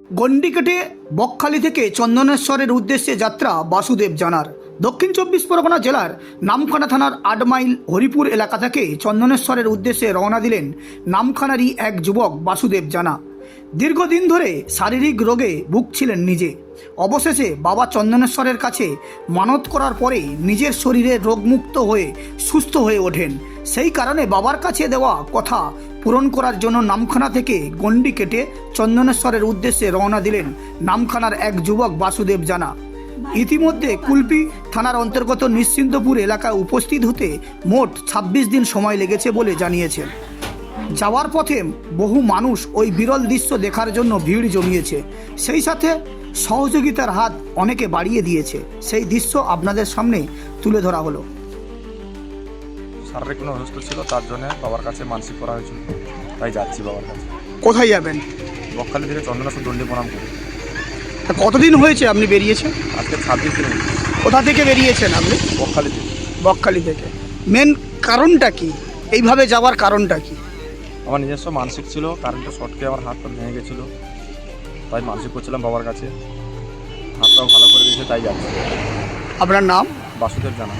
গন্ডি কেটে বকখালি থেকে চন্দনেশ্বরের উদ্দেশ্যে যাত্রা বাসুদেব জানার। দক্ষিণ 24 পরগনা জেলার নামখানা থানার 8 মাইল হরিপুর এলাকা থেকে চন্দনেশ্বরের উদ্দেশ্যে রওনা দিলেন নামখানারই এক যুবক বাসুদেব জানা। দীর্ঘদিন ধরে শারীরিক রোগে ভুগছিলেন নিজে। অবশেষে বাবা চন্দনেশ্বরের কাছে মানত করার পরেই নিজের শরীরে রোগমুক্ত হয়ে সুস্থ হয়ে ওঠেন। সেই কারণে বাবার কাছে দেওয়া কথা পূরণ করার জন্য নামখানা থেকে গন্ডি কেটে চন্দনেশ্বরের উদ্দেশ্যে রওনা দিলেন নামখানার এক যুবক বাসুদেব জানা। ইতিমধ্যে কুলপি থানার অন্তর্গত নিশ্চিন্তপুর এলাকায় উপস্থিত হতে মোট 26 দিন সময় লেগেছে বলে জানিয়েছেন। যাওয়ার পথে বহু মানুষ ওই বিরল দৃশ্য দেখার জন্য ভিড় জমিয়েছে। সেই সাথে সহযোগিতার হাত অনেকে বাড়িয়ে দিয়েছে। সেই দৃশ্য আপনাদের সামনে তুলে ধরা হলো। শারীরিক কোনো অসুস্থ ছিল, তার জন্য বাবার কাছে মানসিক করা হয়েছিল, তাই যাচ্ছি বাবার কাছে। কোথায় যাবেন? বকখালি থেকে চন্দনেশ্বর দণ্ডি প্রণাম করি। কতদিন হয়েছে আপনি বেরিয়েছেন? আজকে 26 দিন। কোথা থেকে বেরিয়েছেন আপনি? বকখালি থেকে। বকখালি থেকে। মেন কারণটা কি, এইভাবে যাওয়ার কারণটা কি? আমার নিজস্ব মানসিক ছিল, কারেন্টে শর্টকে আমার হাতটা ভেঙে গেছিলো, তাই মানসিক করছিলাম বাবার কাছে। হাতটাও ভালো করে দিয়েছে, তাই যাচ্ছি। আপনার নাম? বাসুদেব জানা।